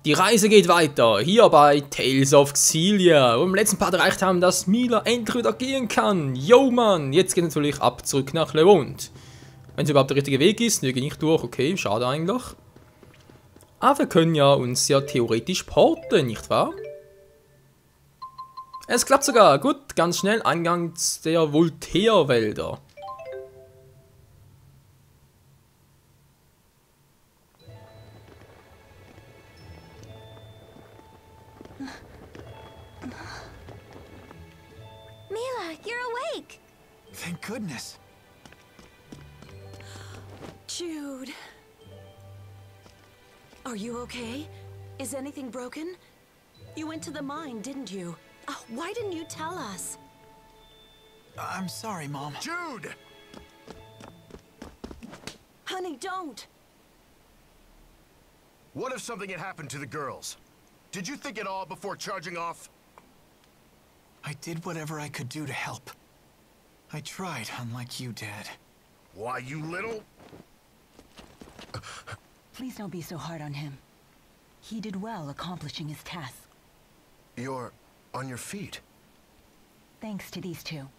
Die Reise geht weiter, hier bei Tales of Xillia, wo wir im letzten Part erreicht haben, dass Mila endlich wieder gehen kann. Yo Mann, jetzt geht natürlich ab zurück nach Levant. Wenn es überhaupt der richtige Weg ist, wir gehen nicht durch, okay, schade eigentlich. Aber wir können ja uns ja theoretisch porten, nicht wahr? Es klappt sogar, gut, ganz schnell, Eingang der Voltaire-Wälder. Mila, you're awake! Thank goodness. Jude. Are you okay? Is anything broken? You went to the mine, didn't you? Oh, why didn't you tell us? I'm sorry, Mom. Jude! Honey, don't! What if something had happened to the girls? Did you think it all before charging off? I did whatever I could do to help. I tried, unlike you, Dad. Why, you little... Please don't be so hard on him. He did well accomplishing his task. You're on your feet. Thanks to these two.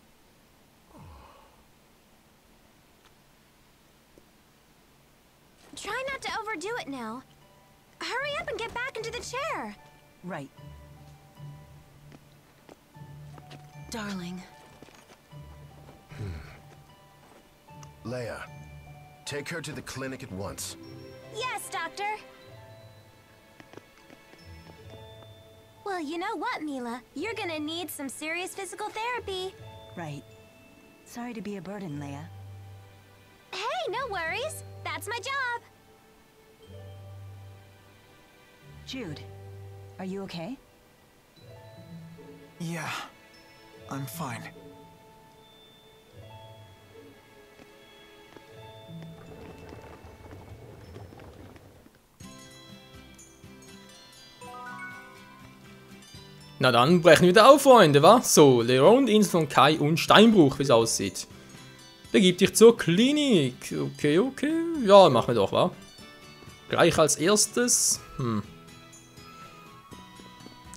Try not to overdo it now. Hurry up and get back into the chair. Right. Darling. Leia, take her to the clinic at once. Yes, Doctor. Well, you know what, Mila? You're gonna need some serious physical therapy. Right. Sorry to be a burden, Leia. Hey, no worries. That's my job. Jude, are you okay? Yeah, I'm fine. Na dann brechen wir wieder auf, Freunde, wa? So, Leron, Insel von Kai und Steinbruch, wie es aussieht. Begib dich zur Klinik. Okay, okay. Ja, machen wir doch, wa? Gleich als erstes.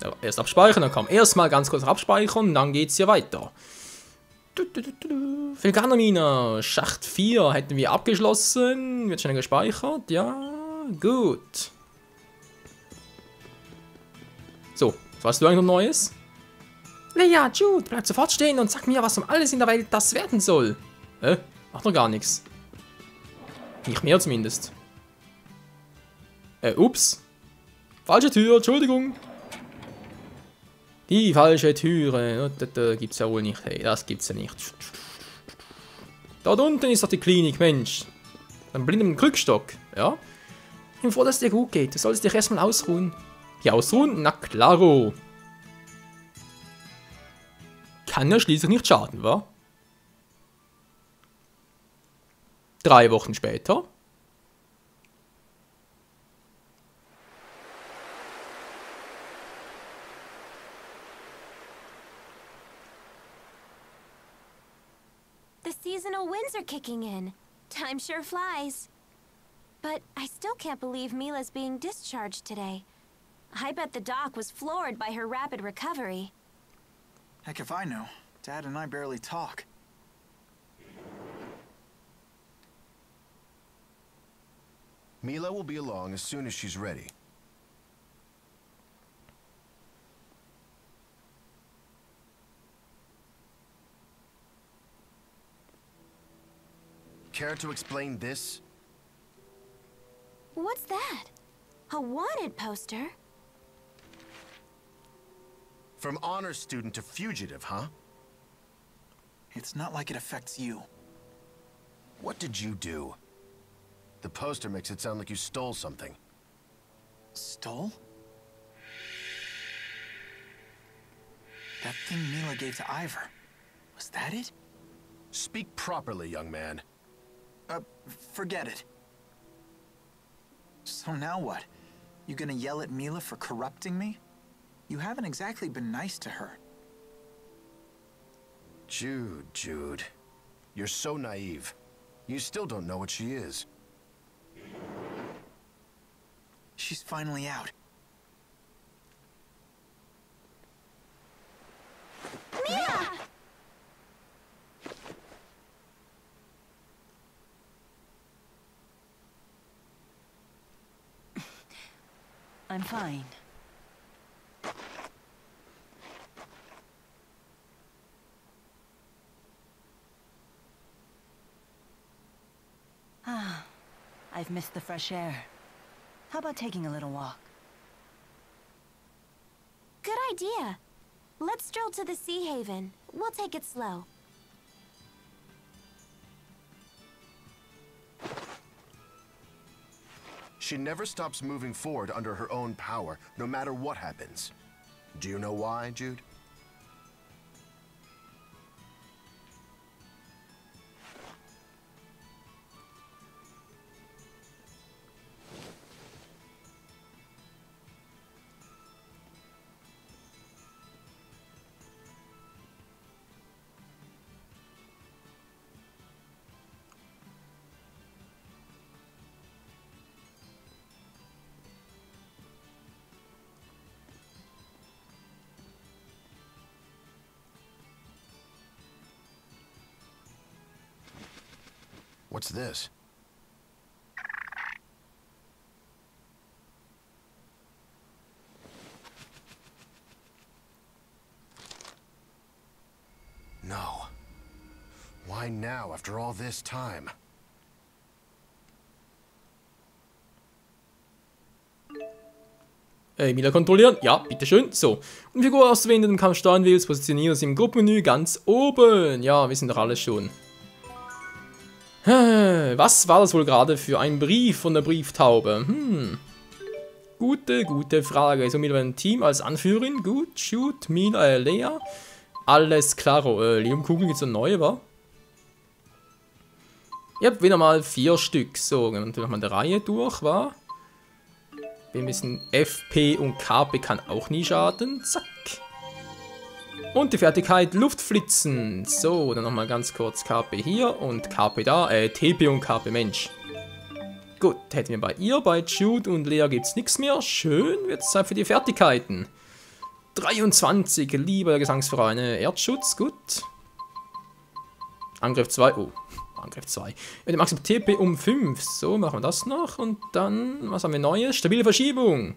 Ja, erst abspeichern, dann kommen erstmal ganz kurz abspeichern und dann geht's hier weiter. Vulkanermine, Schacht 4 hätten wir abgeschlossen. Wird schnell gespeichert, ja, gut. So, was hast du eigentlich noch Neues? Leia, Jude, bleib sofort stehen und sag mir, was um alles in der Welt das werden soll. Macht doch gar nichts. Nicht mehr zumindest. Ups. Falsche Tür, Entschuldigung. Die falsche Türe. Das gibt's ja wohl nicht. Hey, das gibt's ja nicht. Dort unten ist doch die Klinik, Mensch. Ein blindem Krückstock, ja? Ich bin froh, dass es dir gut geht. Du solltest dich erstmal ausruhen. Hier ausruhen? Na klaro. Kann ja schließlich nicht schaden, wa? 3 Wochen später. The seasonal winds are kicking in. Time sure flies. But I still can't believe Mila's being discharged today. I bet the doc was floored by her rapid recovery. Heck if I know. Dad and I barely talk. Mila will be along as soon as she's ready. Care to explain this? What's that? A wanted poster? From honor student to fugitive, huh? It's not like it affects you. What did you do? The poster makes it sound like you stole something. Stole? That thing Mila gave to Ivor. Was that it? Speak properly, young man. Forget it. So now what? You gonna yell at Mila for corrupting me? You haven't exactly been nice to her. Jude. You're so naive. You still don't know what she is. She's finally out. I'm fine. Ah, I've missed the fresh air. How about taking a little walk? Good idea. Let's stroll to the Sea Haven. We'll take it slow. She never stops moving forward under her own power, no matter what happens. Do you know why, Jude? What's this? No. Why now, after all this time? Mila kontrollieren. Ja, bitteschön. So. Und Figur auszuwählen, den Kampf steuern willst, positioniere sie im Gruppenmenü ganz oben. Ja, wissen doch alle schon. Was war das wohl gerade für ein Brief von der Brieftaube? Gute Frage. So, Mila ein Team als Anführerin. Gut, shoot, Mila, Lea. Alles klaro. Leumkugeln gibt es eine neue, wa? Ihr habt wieder mal 4 Stück. So, gehen wir natürlich mal der Reihe durch, wa? Wir wissen, FP und KP kann auch nie schaden. Zack. Und die Fertigkeit Luftflitzen. So, dann nochmal ganz kurz KP hier und KP da. TP und KP, Mensch. Gut, hätten wir bei ihr, bei Jude und Lea gibt es nichts mehr. Schön, wird es Zeit für die Fertigkeiten. 23, lieber Gesangsverein. Erdschutz, gut. Angriff 2, oh. Angriff 2. Mit dem Maximum TP um 5. So, machen wir das noch. Und dann, was haben wir Neues? Stabile Verschiebung.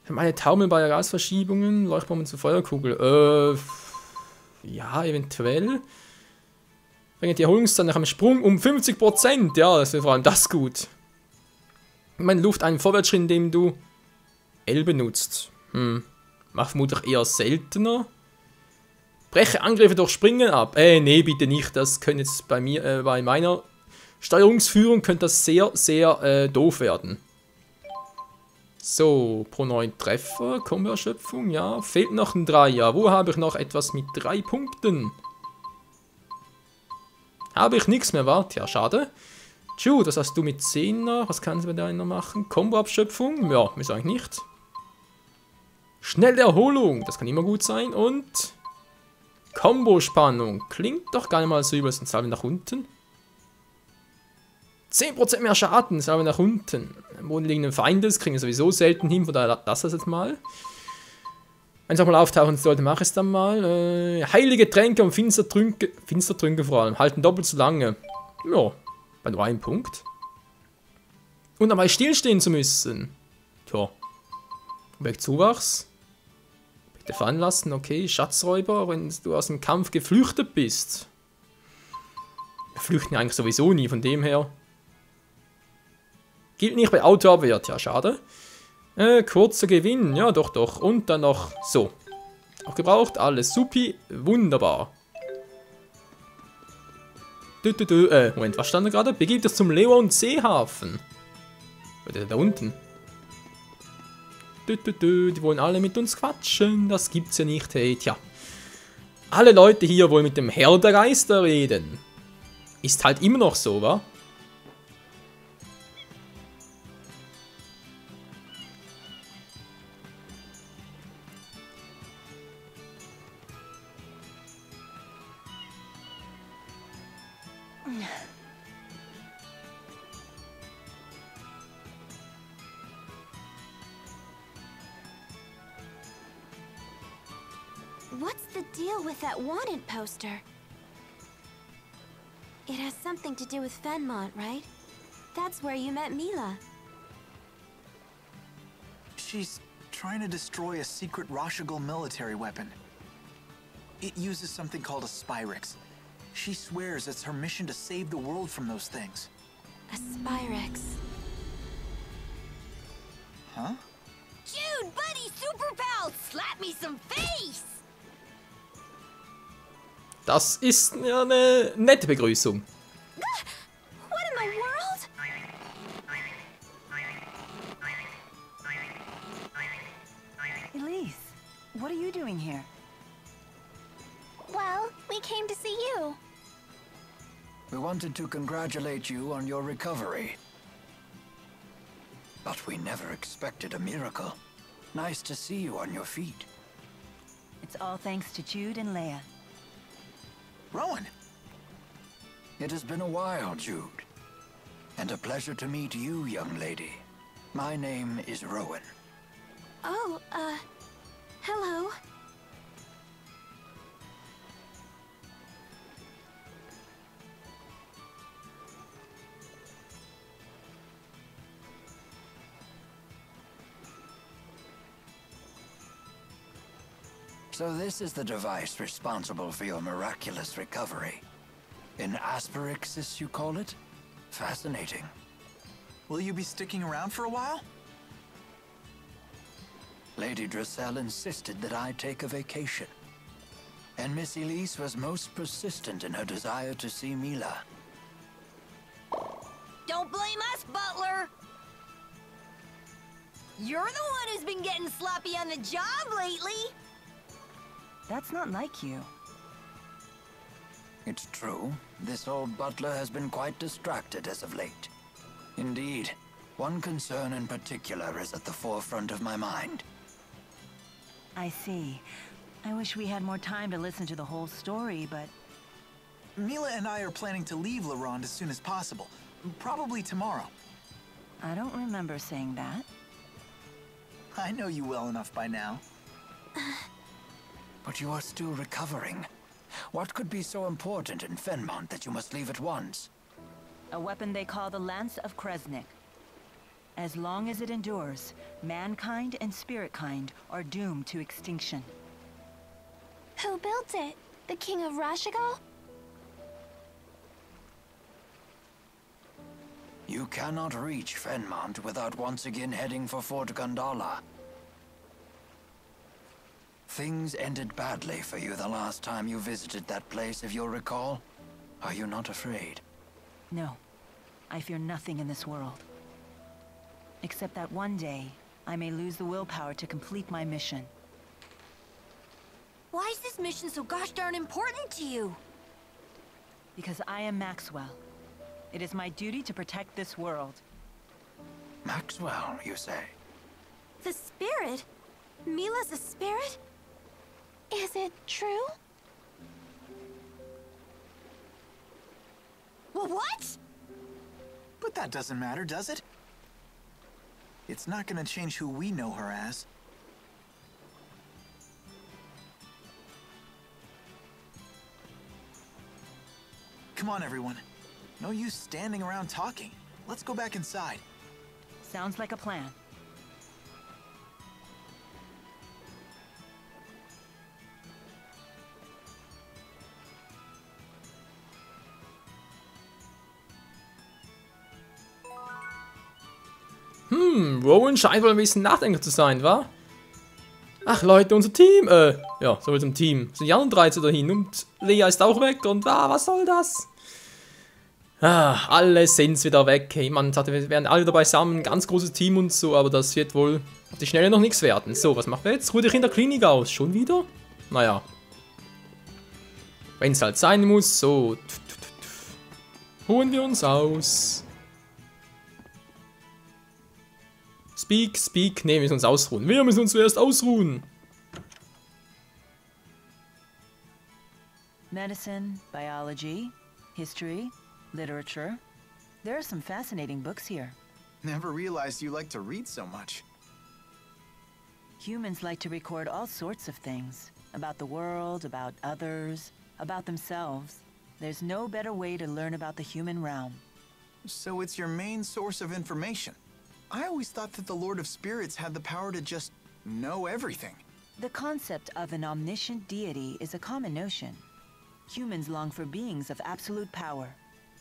Meine Taumel bei Gasverschiebungen, Leuchtbomben zur Feuerkugel. Ja, eventuell. Bringt die Erholungszeit nach einem Sprung um 50%. Ja, das wäre vor allem das gut. Meine Luft einen Vorwärtsschritt, indem du L benutzt. Macht vermutlich eher seltener. Breche Angriffe durch Springen ab. Nee, bitte nicht. Das könnte jetzt bei mir, bei meiner Steuerungsführung könnte das sehr, sehr doof werden. So, pro 9 Treffer, Kombo-Erschöpfung, ja. Fehlt noch ein 3er. Wo habe ich noch etwas mit 3 Punkten? Habe ich nichts mehr, warte, ja, schade. Jude, was hast du mit 10 noch? Was kannst du mit deiner machen? Kombo-Abschöpfung? Ja, wieso eigentlich nicht? Schnelle Erholung, das kann immer gut sein. Und Kombo-Spannung, klingt doch gar nicht mal so übel. Salve nach unten. 10% mehr Schaden, Salve nach unten. Am Boden liegenden Feindes kriegen wir sowieso selten hin, von daher lass das jetzt mal. Wenn es auch mal auftauchen sollte, mache ich es dann mal. Heilige Tränke und Finstertrünke vor allem, halten doppelt so lange. Ja, bei nur einem Punkt. Und dabei stillstehen zu müssen. Tja. Wegzuwachs. Bitte fallen lassen, okay. Schatzräuber, wenn du aus dem Kampf geflüchtet bist. Wir flüchten ja eigentlich sowieso nie, von dem her. Gilt nicht bei Autoabwehr, ja, schade. Kurzer Gewinn, ja, doch. Und dann noch so. Auch gebraucht, alles supi, wunderbar. Moment, was stand da gerade? Begib dich zum Leon Seehafen. Oder da unten. Die wollen alle mit uns quatschen, das gibt's ja nicht, hey, tja. Alle Leute hier wollen mit dem Herr der Geister reden. Ist halt immer noch so, wa? What's the deal with that wanted poster? It has something to do with Fenmont, right? That's where you met Mila. She's trying to destroy a secret Rashigal military weapon. It uses something called a Spyrex. She swears it's her mission to save the world from those things. A Spyrex. Huh? Jude, buddy, super pal, slap me some face! Das ist ja eine nette Begrüßung. What in the world? Elise, what are you doing here? Well, we came to see you. We wanted to congratulate you on your recovery. But we never expected a miracle. Nice to see you on your feet. It's all thanks to Jude and Leia. Rowan! It has been a while, Jude. And a pleasure to meet you, young lady. My name is Rowan. Oh, hello. So this is the device responsible for your miraculous recovery. An Asperixis, you call it? Fascinating. Will you be sticking around for a while? Lady Dressel insisted that I take a vacation. And Miss Elise was most persistent in her desire to see Mila. Don't blame us, Butler! You're the one who's been getting sloppy on the job lately! That's not like you. It's true, this old butler has been quite distracted as of late. Indeed, one concern in particular is at the forefront of my mind. I see. I wish we had more time to listen to the whole story, but... Mila and I are planning to leave La Ronde as soon as possible. Probably tomorrow. I don't remember saying that. I know you well enough by now. But you are still recovering. What could be so important in Fenmont that you must leave at once? A weapon they call the Lance of Kresnik. As long as it endures, mankind and spiritkind are doomed to extinction. Who built it? The King of Rashigal? You cannot reach Fenmont without once again heading for Fort Gandala. Things ended badly for you the last time you visited that place, if you'll recall. Are you not afraid? No, I fear nothing in this world. Except that one day, I may lose the willpower to complete my mission. Why is this mission so gosh darn important to you? Because I am Maxwell. It is my duty to protect this world. Maxwell, you say? The spirit? Mila's a spirit? Is it true? Well, what? But that doesn't matter, does it? It's not gonna change who we know her as. Come on, everyone. No use standing around talking. Let's go back inside. Sounds like a plan. Rowan scheint wohl ein bisschen nachdenklich zu sein, wa? Ach Leute, unser Team, ja, so mit dem Team. Sind die anderen 13 dahin und Leia ist auch weg und was soll das? Alle sind wieder weg. Hey, man dachte, wir wären alle dabei zusammen, ein ganz großes Team und so, aber das wird wohl auf die Schnelle noch nichts werden. So, was machen wir jetzt? Ruh dich in der Klinik aus. Schon wieder? Naja. Wenn es halt sein muss, so. Ruhen wir uns aus. Speak, speak. Ne, wir müssen uns ausruhen. Wir müssen uns zuerst ausruhen. Medicine, biology, history, literature. There are some fascinating books here. Never realized you like to read so much. Humans like to record all sorts of things. About the world, about others, about themselves. There's no better way to learn about the human realm. So it's your main source of information. I always thought that the Lord of Spirits had the power to just know everything. The concept of an omniscient deity is a common notion. Humans long for beings of absolute power.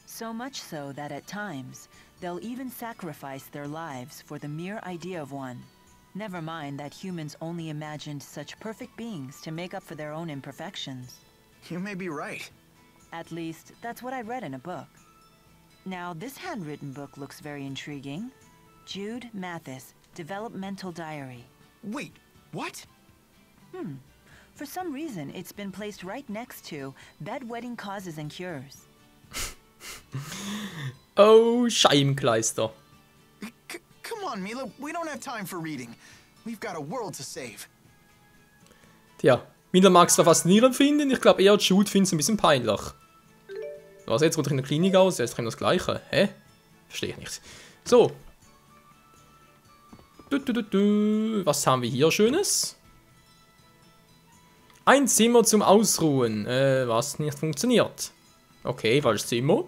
So much so that at times, they'll even sacrifice their lives for the mere idea of one. Never mind that humans only imagined such perfect beings to make up for their own imperfections. You may be right. At least, that's what I read in a book. Now, this handwritten book looks very intriguing. Jude Mathis, Developmental Diary. Wait, what? For some reason, it's been placed right next to Bedwetting Causes and Cures. Oh, Scheibenkleister. Come on, Mila. We don't have time for reading. We've got a world to save. Tja, Mila mag es zwar faszinierend finden, ich glaube eher Jude findet es ein bisschen peinlich. Was, jetzt kommt er in der Klinik aus? Jetzt kommt das Gleiche. Hä? Verstehe ich nicht. So. Was haben wir hier Schönes? Ein Zimmer zum Ausruhen. Was nicht funktioniert. Okay, falsches Zimmer.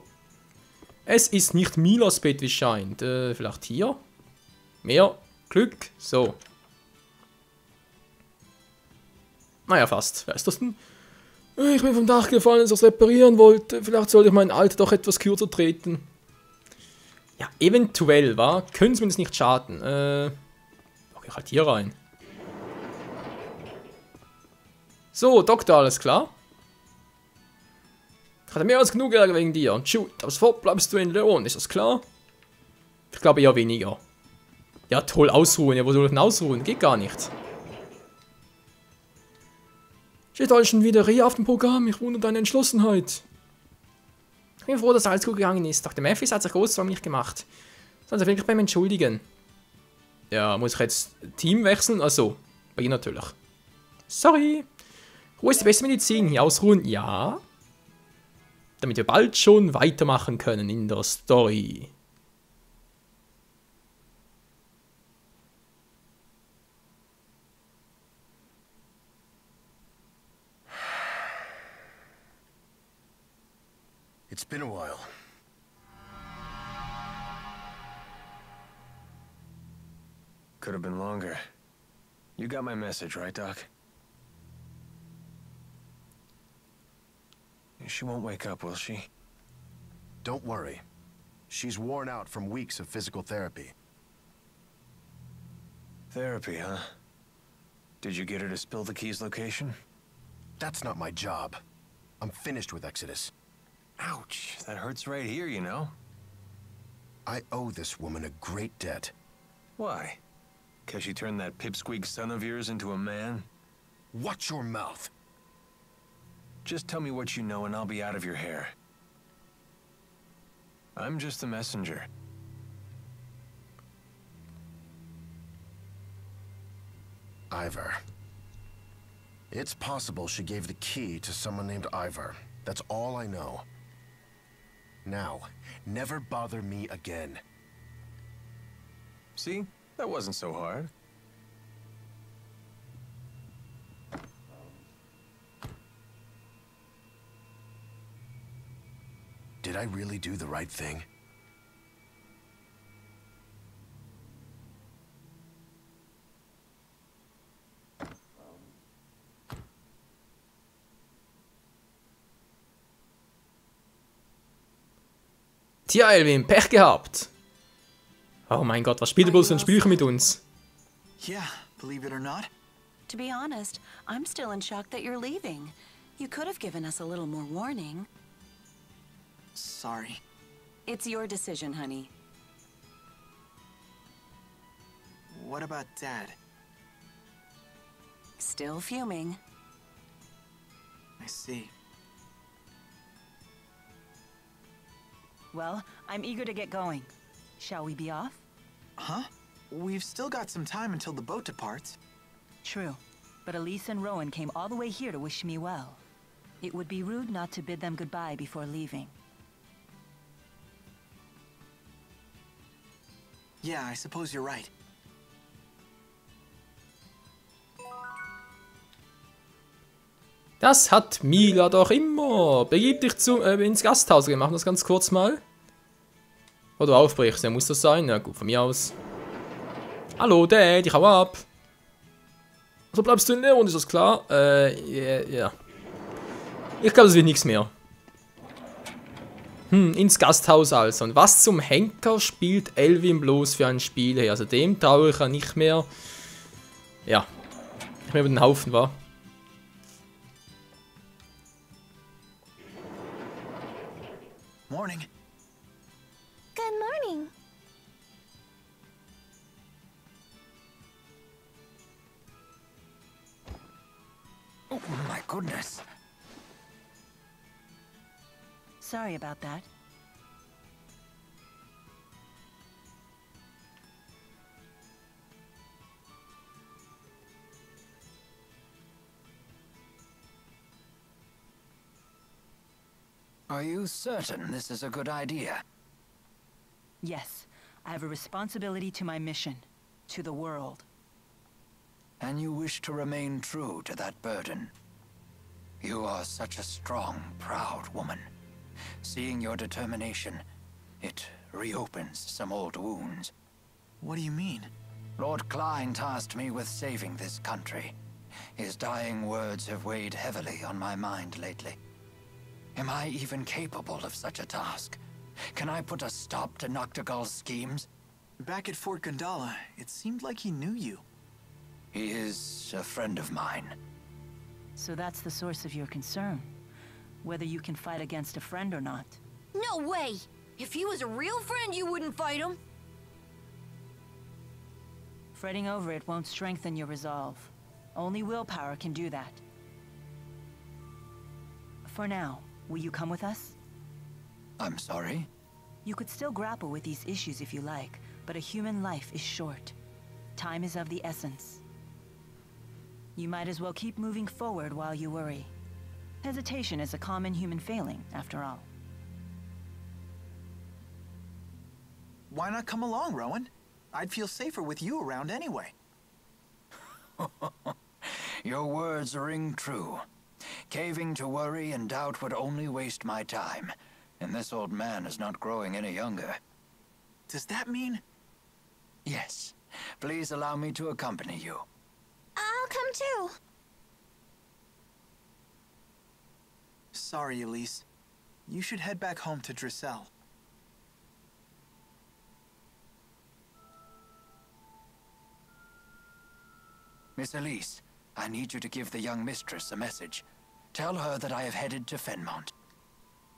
Es ist nicht Milas Bett, wie es scheint. Vielleicht hier? Mehr Glück. So. Naja, fast. Wer ist das denn? Ich bin vom Dach gefallen, als ich es reparieren wollte. Vielleicht sollte ich mein Alter doch etwas kürzer treten. Ja, eventuell, wa? Können Sie mir das nicht schaden? Okay, halt hier rein. So, Doktor, alles klar? Ich hatte mehr als genug Ärger wegen dir. Und Jude, aber sofort bleibst du in Leon, ist das klar? Ich glaube eher weniger. Ja, toll, ausruhen. Ja, wo soll ich denn ausruhen? Geht gar nicht. Steht alles schon wieder Reha auf dem Programm. Ich wundere deine Entschlossenheit. Ich bin froh, dass alles gut gegangen ist. Doch der Memphis hat sich groß um mich gemacht. Sollen Sie wirklich beim Entschuldigen? Ja, muss ich jetzt Team wechseln? Also, bei Ihnen natürlich. Sorry. Ruhe ist die beste Medizin. Hier ausruhen? Ja. Damit wir bald schon weitermachen können in der Story. It's been a while. Could have been longer. You got my message, right, Doc? She won't wake up, will she? Don't worry. She's worn out from weeks of physical therapy. Therapy, huh? Did you get her to spill the key's location? That's not my job. I'm finished with Exodus. Ouch, that hurts right here, you know? I owe this woman a great debt. Why? 'Cause she turned that pipsqueak son of yours into a man? Watch your mouth. Just tell me what you know and I'll be out of your hair. I'm just a messenger. Ivor. It's possible she gave the key to someone named Ivor. That's all I know. Now, never bother me again. See? That wasn't so hard. Did I really do the right thing? Tja, Elvin, Pech gehabt. Oh mein Gott, was spielt ihr bloß für ein Spielchen mit uns? Yeah, believe it or not. To be honest, I'm still in shock that you're leaving. You could have given us a little more warning. Sorry. It's your decision, honey. What about Dad? Still fuming. I see. Well, I'm eager to get going. Shall we be off? Huh? We've still got some time until the boat departs. True, but Elise and Rowan came all the way here to wish me well. It would be rude not to bid them goodbye before leaving. Yeah, I suppose you're right. Das hat Mila doch immer. Begib dich ins Gasthaus. Wir machen das ganz kurz mal. Oder aufbrichst, ja, muss das sein? Ja gut, von mir aus. Hallo, Dad, ich hau ab. Also bleibst du in Leon, ist das klar? Ja. Ich glaube, es wird nichts mehr. Ins Gasthaus also. Und was zum Henker spielt Elvin bloß für ein Spiel her? Also dem traue ich ja nicht mehr. Ja. Nicht mehr über den Haufen, war. Morning. Good morning. Oh, my goodness. Sorry about that. Are you certain this is a good idea? Yes, I have a responsibility to my mission, to the world. And you wish to remain true to that burden? You are such a strong, proud woman. Seeing your determination, it reopens some old wounds. What do you mean? Lord Klein tasked me with saving this country. His dying words have weighed heavily on my mind lately. Am I even capable of such a task? Can I put a stop to Noctigal's schemes? Back at Fort Gundala, it seemed like he knew you. He is a friend of mine. So that's the source of your concern. Whether you can fight against a friend or not. No way! If he was a real friend, you wouldn't fight him. Fretting over it won't strengthen your resolve. Only willpower can do that. For now, will you come with us? I'm sorry? You could still grapple with these issues if you like, but a human life is short. Time is of the essence. You might as well keep moving forward while you worry. Hesitation is a common human failing, after all. Why not come along, Rowan? I'd feel safer with you around anyway. Your words ring true. Caving to worry and doubt would only waste my time, and this old man is not growing any younger. Does that mean? Yes. Please allow me to accompany you. I'll come too. Sorry, Elise. You should head back home to Drissel. Miss Elise, I need you to give the young mistress a message. Tell her that I have headed to Fenmont.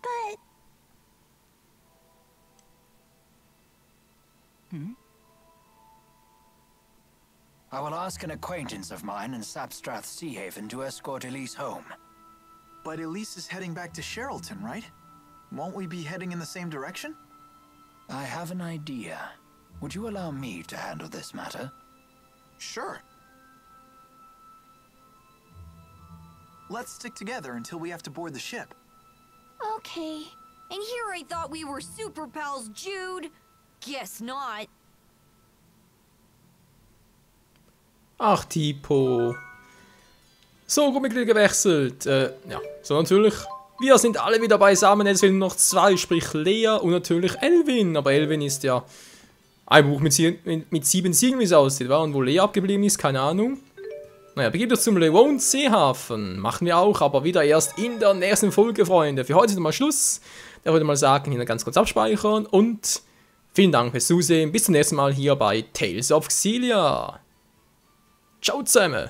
But... I will ask an acquaintance of mine in Sapstrath Sea Haven to escort Elise home. But Elise is heading back to Sherrilton, right? Won't we be heading in the same direction? I have an idea. Would you allow me to handle this matter? Sure. Let's stick together until we have to board the ship. Okay. And here I thought we were super pals, Jude. Guess not. Ach, Tipo. So, Gruppenmitglieder gewechselt. Ja, so natürlich. Wir sind alle wieder beisammen. Es fehlen noch zwei, sprich Lea und natürlich Elvin. Aber Elvin ist ja ein Buch mit 7 Siegen, wie es aussieht, war. Und wo Lea abgeblieben ist, keine Ahnung. Naja, begebt uns zum Lewone Seehafen. Machen wir auch, aber wieder erst in der nächsten Folge, Freunde. Für heute ist mal Schluss. Da würde ich mal sagen, hier ganz kurz abspeichern. Und vielen Dank fürs Zusehen. Bis zum nächsten Mal hier bei Tales of Xillia. Ciao zusammen.